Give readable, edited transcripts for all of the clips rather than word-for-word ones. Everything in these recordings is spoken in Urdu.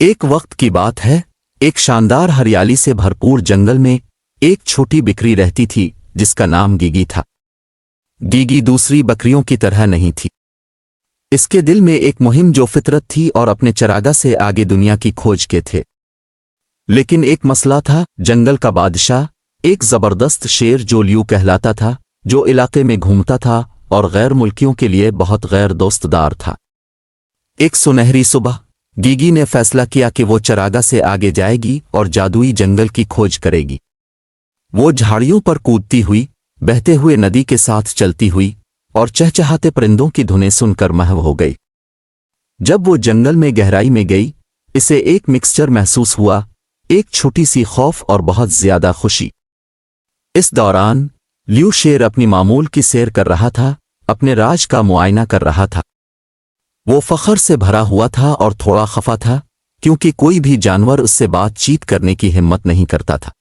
ایک وقت کی بات ہے، ایک شاندار ہریالی سے بھرپور جنگل میں ایک چھوٹی بکری رہتی تھی جس کا نام گیگی تھا۔ گیگی دوسری بکریوں کی طرح نہیں تھی۔ اس کے دل میں ایک مہم جو فطرت تھی اور اپنے چراگاہ سے آگے دنیا کی کھوج کے تھے۔ لیکن ایک مسئلہ تھا، جنگل کا بادشاہ، ایک زبردست شیر جو لیو کہلاتا تھا، جو علاقے میں گھومتا تھا اور غیر ملکیوں کے لیے بہت غیر دوست دار تھا۔ ایک سنہری صبح گیگی نے فیصلہ کیا کہ وہ چراگاہ سے آگے جائے گی اور جادوئی جنگل کی کھوج کرے گی۔ وہ جھاڑیوں پر کودتی ہوئی، بہتے ہوئے ندی کے ساتھ چلتی ہوئی اور چہچہاتے پرندوں کی دھنیں سن کر محو ہو گئی۔ جب وہ جنگل میں گہرائی میں گئی، اسے ایک مکسچر محسوس ہوا، ایک چھوٹی سی خوف اور بہت زیادہ خوشی۔ اس دوران لیو شیر اپنی معمول کی سیر کر رہا تھا، اپنے راج کا معائنہ کر رہا تھا۔ وہ فخر سے بھرا ہوا تھا اور تھوڑا خفا تھا، کیونکہ کوئی بھی جانور اس سے بات چیت کرنے کی ہمت نہیں کرتا تھا۔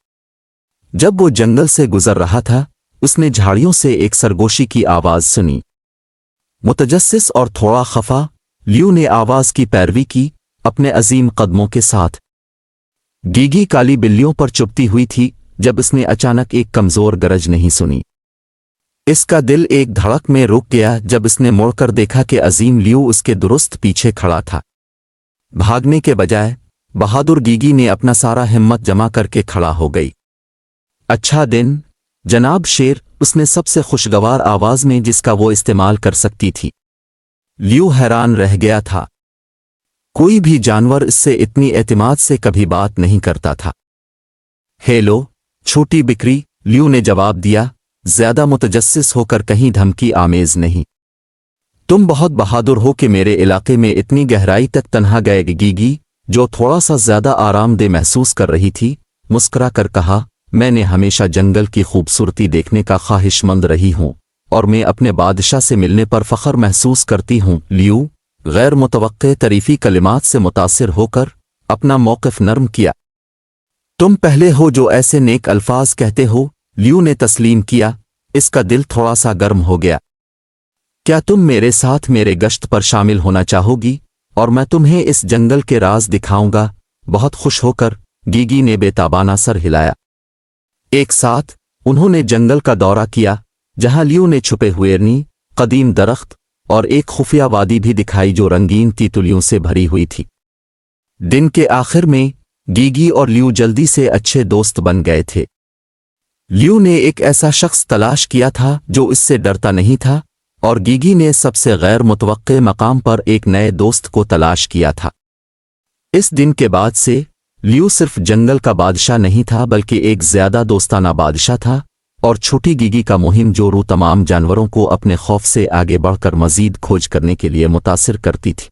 جب وہ جنگل سے گزر رہا تھا، اس نے جھاڑیوں سے ایک سرگوشی کی آواز سنی۔ متجسس اور تھوڑا خفا، لیو نے آواز کی پیروی کی اپنے عظیم قدموں کے ساتھ۔ گیگی کالی بلیوں پر چپتی ہوئی تھی جب اس نے اچانک ایک کمزور گرج نہیں سنی۔ اس کا دل ایک دھڑک میں رک گیا جب اس نے مڑ کر دیکھا کہ عظیم لیو اس کے درست پیچھے کھڑا تھا۔ بھاگنے کے بجائے بہادر گیگی نے اپنا سارا ہمت جمع کر کے کھڑا ہو گئی۔ اچھا دن، جناب شیر، اس نے سب سے خوشگوار آواز میں جس کا وہ استعمال کر سکتی تھی۔ لیو حیران رہ گیا تھا، کوئی بھی جانور اس سے اتنی اعتماد سے کبھی بات نہیں کرتا تھا۔ ہیلو چھوٹی بکری، لیو نے جواب دیا، زیادہ متجسس ہو کر کہیں دھمکی آمیز نہیں۔ تم بہت بہادر ہو کہ میرے علاقے میں اتنی گہرائی تک تنہا گئے۔ گیگی، جو تھوڑا سا زیادہ آرام دہ محسوس کر رہی تھی، مسکرا کر کہا، میں نے ہمیشہ جنگل کی خوبصورتی دیکھنے کا خواہش مند رہی ہوں اور میں اپنے بادشاہ سے ملنے پر فخر محسوس کرتی ہوں۔ لیو غیر متوقع تعریفی کلمات سے متاثر ہو کر اپنا موقف نرم کیا۔ تم پہلے ہو جو ایسے نیک الفاظ کہتے ہو، لیو نے تسلیم کیا، اس کا دل تھوڑا سا گرم ہو گیا۔ کیا تم میرے ساتھ میرے گشت پر شامل ہونا چاہو گی اور میں تمہیں اس جنگل کے راز دکھاؤں گا؟ بہت خوش ہو کر گیگی نے بے تابانہ سر ہلایا۔ ایک ساتھ انہوں نے جنگل کا دورہ کیا، جہاں لیو نے چھپے ہوئے ارنی، قدیم درخت اور ایک خفیہ وادی بھی دکھائی جو رنگین تیتلیوں سے بھری ہوئی تھی۔ دن کے آخر میں گیگی اور لیو جلدی سے اچھے دوست بن گئے تھے۔ لیو نے ایک ایسا شخص تلاش کیا تھا جو اس سے ڈرتا نہیں تھا، اور گیگی نے سب سے غیر متوقع مقام پر ایک نئے دوست کو تلاش کیا تھا۔ اس دن کے بعد سے لیو صرف جنگل کا بادشاہ نہیں تھا بلکہ ایک زیادہ دوستانہ بادشاہ تھا، اور چھوٹی گیگی کا مہم جو تمام جانوروں کو اپنے خوف سے آگے بڑھ کر مزید کھوج کرنے کے لیے متاثر کرتی تھی۔